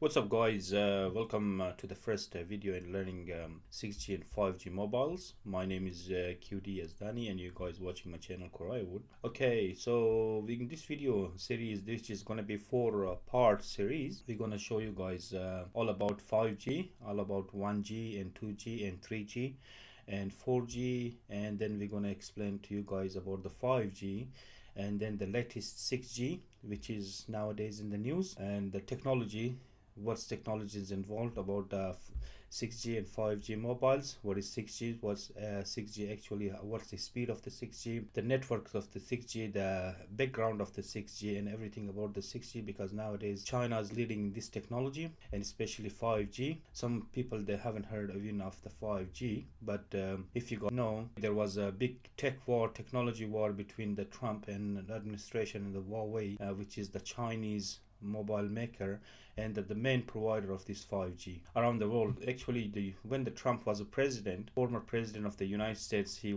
What's up, guys? Welcome to the first video in learning 6G and 5G mobiles. My name is QD Yazdani, and you guys watching my channel Koraiwood. Okay, so in this video series, this is gonna be four-part series. We're gonna show you guys all about 5G, all about 1G and 2G and 3G and 4G, and then we're gonna explain to you guys about the 5G and then the latest 6G, which is nowadays in the news, and the technology, what's technology is involved about 6G and 5G mobiles. What is 6G? What's 6G actually? What's the speed of the 6G? The networks of the 6G, the background of the 6G, and everything about the 6G. Because nowadays China is leading this technology, and especially 5G. Some people they haven't heard even of the 5G, but if you guys know, there was a big technology war between the Trump and the administration and the Huawei, which is the Chinese mobile maker and the main provider of this 5G around the world. Actually, when the Trump was a president, former president of the United States, he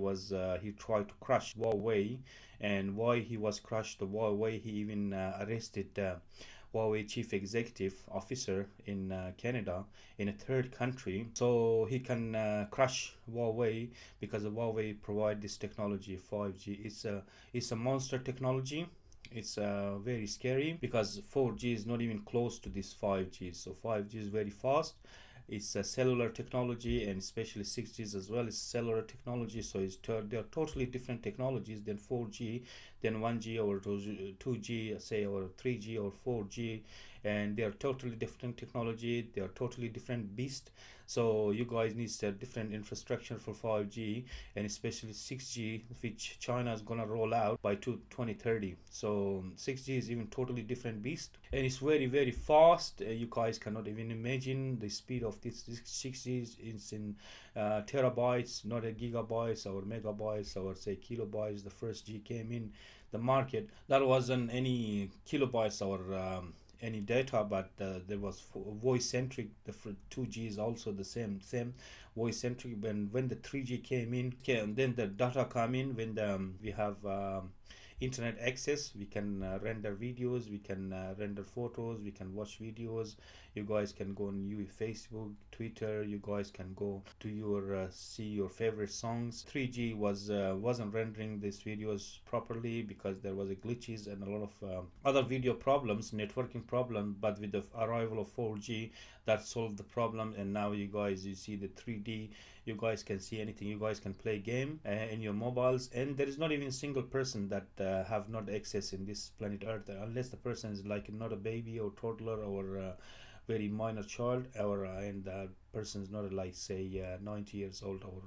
tried to crush Huawei. And why he was crushed the Huawei, he even arrested Huawei chief executive officer in Canada, in a third country, so he can crush Huawei, because Huawei provide this technology 5G. It's a monster technology. It's very scary, because 4G is not even close to this 5G. So 5G is very fast. It's a cellular technology, and especially 6G as well is cellular technology. So they are totally different technologies than 4G, than 1G or 2G, say, or 3G or 4G, and they are totally different technology. They are totally different beast. So you guys need a different infrastructure for 5G, and especially 6G, which China is gonna roll out by 2030. So 6G is even totally different beast, and it's very very fast. You guys cannot even imagine the speed of this 6G. It's in terabytes, not a gigabytes or megabytes or say kilobytes. The first G came in the market, that wasn't any kilobytes or any data, but there was voice centric. The 2G is also the same voice centric. When the 3G came in, okay, and then the data come in when we have internet access. We can render videos, we can render photos, we can watch videos. You guys can go on Facebook, Twitter. You guys can go to your see your favorite songs. 3G wasn't rendering these videos properly, because there was a glitches and a lot of other video problems, networking problem. But with the arrival of 4G, that solved the problem, and now you see the 3D. You guys can see anything. You guys can play game in your mobiles, and there is not even a single person that have not access in this planet Earth, unless the person is like not a baby or toddler or very minor child, or and the person is not like say 90 years old or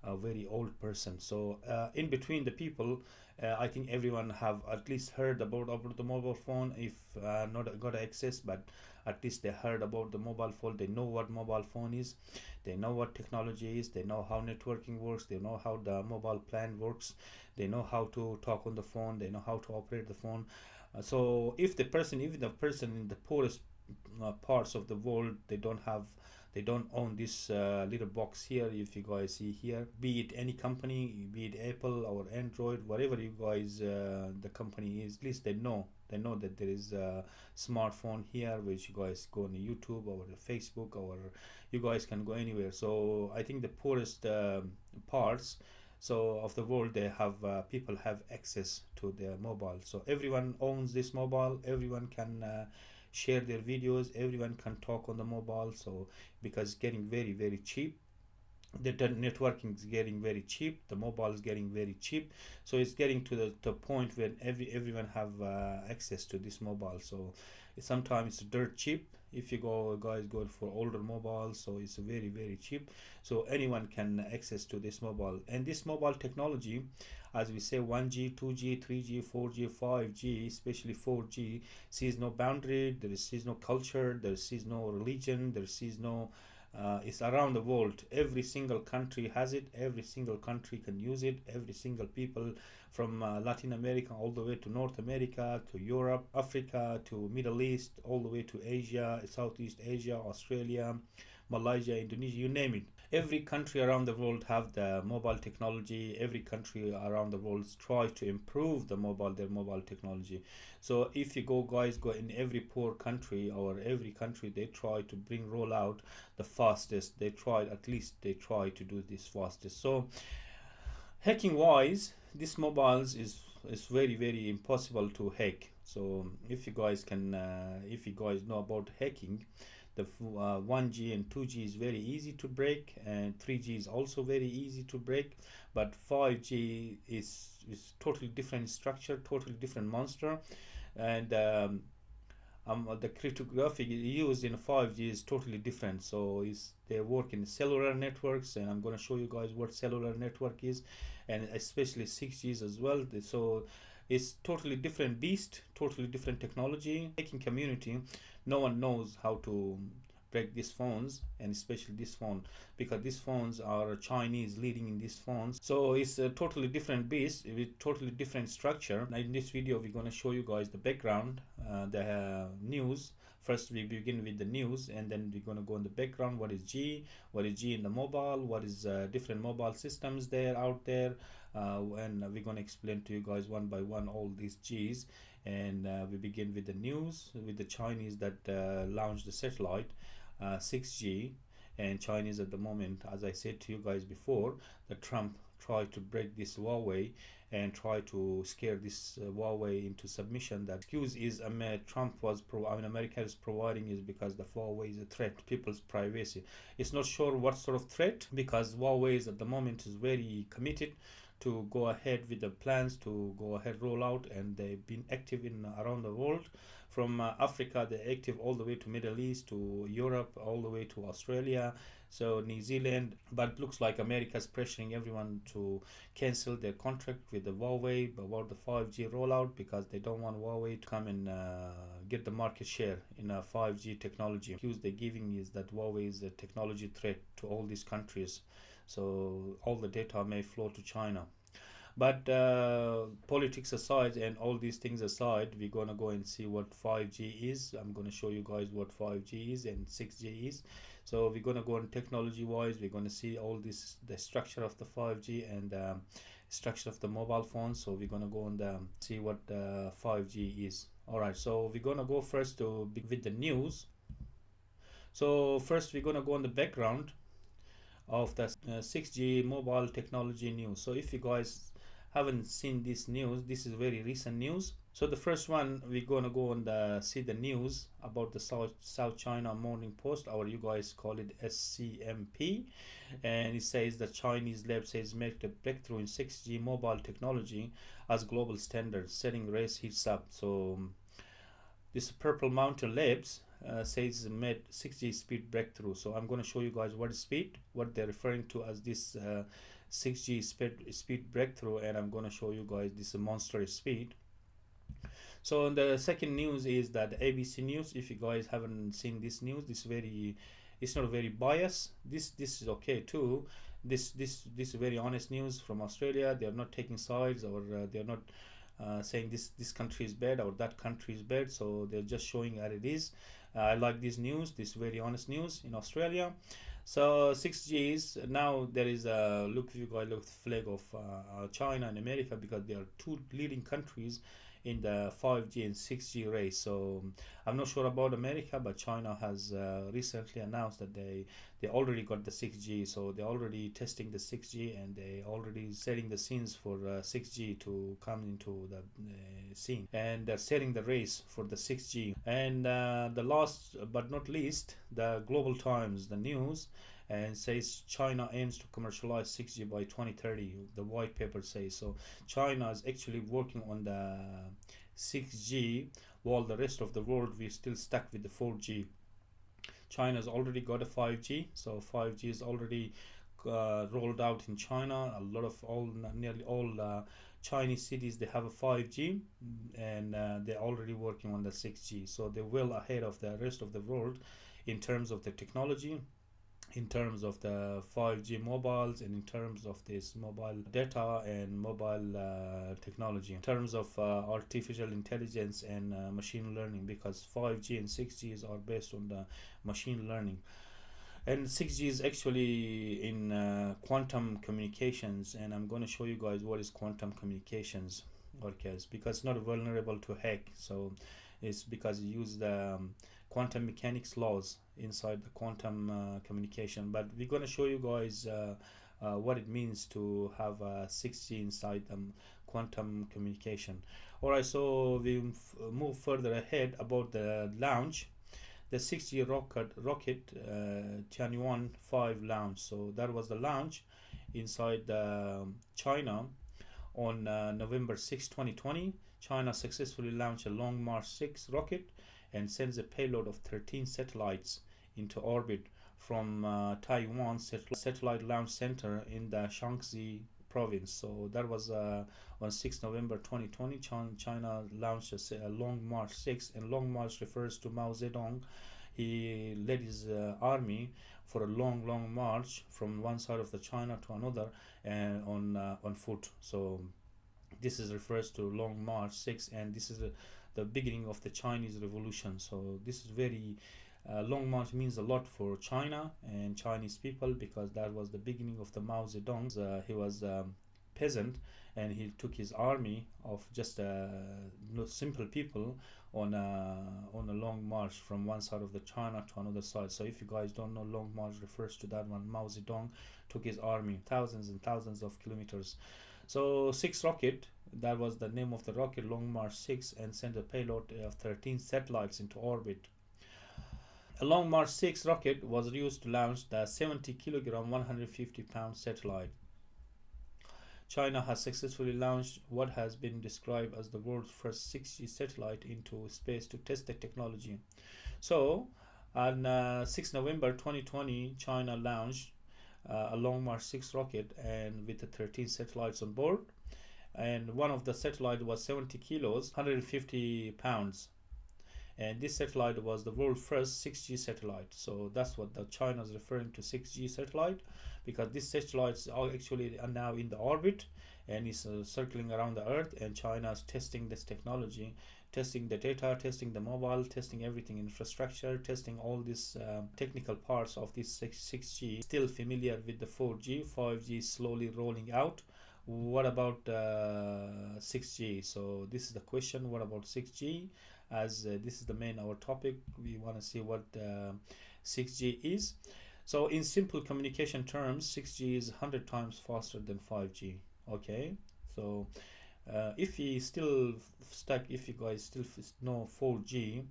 a very old person. So in between the people, I think everyone have at least heard about the mobile phone, if not got access, but at least they heard about the mobile phone. They know what mobile phone is, they know what technology is, they know how networking works, they know how the mobile plan works, they know how to talk on the phone, they know how to operate the phone. So if the person, even the person in the poorest parts of the world, they don't own this little box here. If you guys see here, be it any company, be it Apple or Android, whatever you guys the company is, at least they know that there is a smartphone here, which you guys go on YouTube or Facebook, or you guys can go anywhere. So I think the poorest parts so of the world, they have people have access to their mobile. So everyone owns this mobile, everyone can share their videos, everyone can talk on the mobile. So because it's getting very very cheap, the networking is getting very cheap, the mobile is getting very cheap. So it's getting to the point where everyone have access to this mobile. So sometimes it's dirt cheap. If you guys go for older mobiles, so it's very very cheap, so anyone can access to this mobile. And this mobile technology, as we say, 1G, 2G, 3G, 4G, 5G, especially 4G, sees no boundary, there sees no culture, there sees no religion, there sees no it's around the world. Every single country has it, every single country can use it, every single people from Latin America all the way to North America, to Europe, Africa, to Middle East, all the way to Asia, Southeast Asia, Australia, Malaysia, Indonesia, you name it. Every country around the world have the mobile technology. Every country around the world try to improve their mobile technology. So if you go in every poor country or every country, they try to roll out the fastest. They try to do this fastest. So hacking wise, this mobiles is very impossible to hack. So if you guys know about hacking, the 1G and 2G is very easy to break, and 3G is also very easy to break, but 5G is totally different structure, totally different monster. And the cryptographic used in 5G is totally different. So they work in cellular networks, and I'm going to show you guys what cellular network is, and especially 6Gs as well. So it's totally different beast, totally different technology. Hacking community, no one knows how to break these phones, and especially this phone, because these phones are Chinese leading in these phones. So it's a totally different beast with totally different structure. Now in this video we're going to show you guys the background, the news. First we begin with the news, and then we're going to go in the background. What is G in the mobile, what is different mobile systems there out there, and we're going to explain to you guys one by one all these G's. And we begin with the news, with the Chinese that launched the satellite 6G. And Chinese at the moment, as I said to you guys before, that Trump tried to break this Huawei and try to scare this Huawei into submission. That excuse is America is providing is because the Huawei is a threat to people's privacy. It's not sure what sort of threat, because Huawei is at the moment is very committed to go ahead with the plans to go ahead roll out, and they've been active in around the world. From Africa, they're active all the way to Middle East, to Europe, all the way to Australia, so New Zealand. But looks like America's pressuring everyone to cancel their contract with the Huawei about the 5G rollout, because they don't want Huawei to come and get the market share in a 5G technology. The excuse they're giving is that Huawei is a technology threat to all these countries, so all the data may flow to China. But politics aside and all these things aside, we're gonna go and see what 5G is. I'm gonna show you guys what 5G is and 6G is. So we're gonna go on technology wise, we're gonna see all this, the structure of the 5G and structure of the mobile phone. So we're gonna go and see what 5G is. Alright, so we're gonna go first to with the news. So first we're gonna go on the background of the 6G mobile technology news. So if you guys haven't seen this news, this is very recent news. So the first one, we're gonna go and see the news about the South China Morning Post, or you guys call it SCMP, and it says the Chinese lab says make a breakthrough in 6G mobile technology as global standard, setting race heats up. So this Purple Mountain Labs says made 6G speed breakthrough. So I'm going to show you guys what is speed, what they're referring to as this 6G speed breakthrough, and I'm going to show you guys this monster speed. So the second news is that ABC News. If you guys haven't seen this news, it's not very biased. This is okay too. This is very honest news from Australia. They are not taking sides, or they are not saying this country is bad or that country is bad. So they're just showing that it is. I like this news, this very honest news in Australia. So 6G is now, there is a look, if you guys look, flag of China and America, because they are two leading countries in the 5G and 6G race. So I'm not sure about America, but China has recently announced that they already got the 6G. So they're already testing the 6G, and they already setting the scenes for 6G to come into the scene, and they're setting the race for the 6G. And the last but not least, the Global Times, the news, and says China aims to commercialize 6G by 2030. The white paper says so. China is actually working on the 6G, while the rest of the world, we're still stuck with the 4G. China's already got a 5G, so 5G is already rolled out in China. Nearly all Chinese cities, they have a 5G, and they're already working on the 6G. So they're well ahead of the rest of the world in terms of the technology, in terms of the 5G mobiles, and in terms of this mobile data and mobile technology, in terms of artificial intelligence and machine learning, because 5G and 6Gs are based on the machine learning. And 6G is actually in quantum communications, and I'm going to show you guys what is quantum communications. Okay, because it's not vulnerable to hack, so it's because it uses the quantum mechanics laws inside the quantum communication. But we're going to show you guys what it means to have 6G inside quantum communication. All right, so we move further ahead about the launch. The 6G rocket Tianyuan 5 launch. So that was the launch inside China on November 6, 2020. China successfully launched a Long March 6 rocket and sends a payload of 13 satellites into orbit from Taiwan Satellite Launch Center in the Shaanxi province. So that was on 6 November 2020. China launched a Long March 6, and Long March refers to Mao Zedong. He led his army for a long march from one side of the China to another, and on foot. So this is refers to Long March 6, and this is the beginning of the Chinese Revolution. So this is very Long March means a lot for China and Chinese people, because that was the beginning of the Mao Zedong. He was peasant, and he took his army of just simple people on a long march from one side of the China to another side. So if you guys don't know, Long March refers to that one. Mao Zedong took his army thousands and thousands of kilometers. So 6 rocket, that was the name of the rocket, Long March 6, and sent a payload of 13 satellites into orbit. A Long March 6 rocket was used to launch the 70 kilogram 150 pound satellite. China has successfully launched what has been described as the world's first 6G satellite into space to test the technology. So on 6 November 2020, China launched a Long March 6 rocket, and with the 13 satellites on board, and one of the satellite was 70 kilos 150 pounds, and this satellite was the world's first 6G satellite. So that's what the China is referring to, 6G satellite, because these satellites are actually now in the orbit and is circling around the earth, and China is testing this technology, testing the data, testing the mobile, testing everything, infrastructure, testing all these technical parts of this 6G. Still familiar with the 4G, 5G slowly rolling out. What about 6G? So this is the question, what about 6G? As this is the main our topic, we want to see what 6G is. So in simple communication terms, 6G is 100 times faster than 5G. Okay, so if you still stuck, if you guys still know 4G,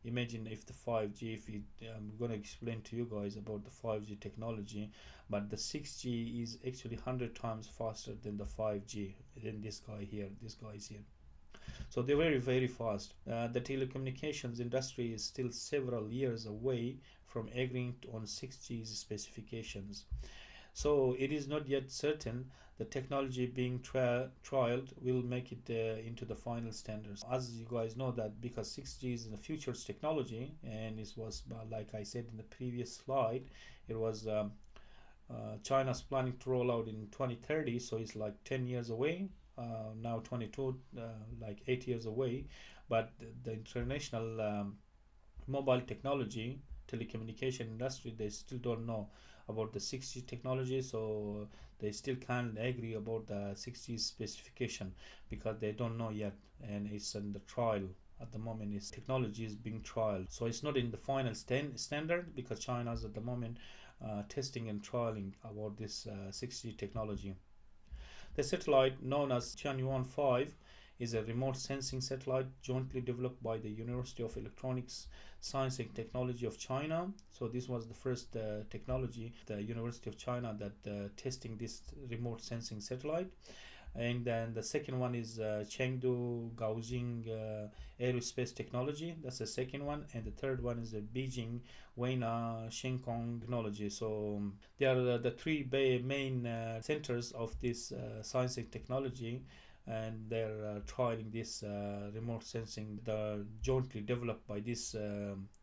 imagine if the 5G, if we, I'm going to explain to you guys about the 5G technology, but the 6G is actually 100 times faster than the 5G, than this guy here, this guy is here. So they're very fast. The telecommunications industry is still several years away from agreeing on 6G's specifications. So it is not yet certain the technology being trialed will make it into the final standards. As you guys know that because 6G is in the future's technology, and it was like I said in the previous slide, it was China's planning to roll out in 2030, so it's like 10 years away. Now 22, like 8 years away, but the international mobile technology telecommunication industry, they still don't know about the 6G technology, so they still can't agree about the 6G specification because they don't know yet, and it's in the trial at the moment. Its technology is being trialed, so it's not in the final standard, because China's at the moment testing and trialing about this 6G technology. The satellite, known as Tianyuan 5, is a remote sensing satellite jointly developed by the University of Electronics, Science and Technology of China. So this was the first technology, the University of China, that testing this remote sensing satellite. And then the second one is Chengdu Gaojing Aerospace Technology. That's the second one. And the third one is the Beijing Weina Shenkong Technology. So they are the three main centers of this science and technology, and they're trialing this remote sensing, jointly developed by these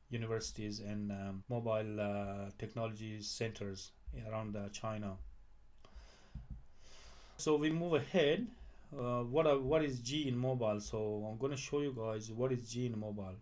universities and mobile technology centers around China. So we move ahead. What is G in mobile? So I'm going to show you guys what is G in mobile.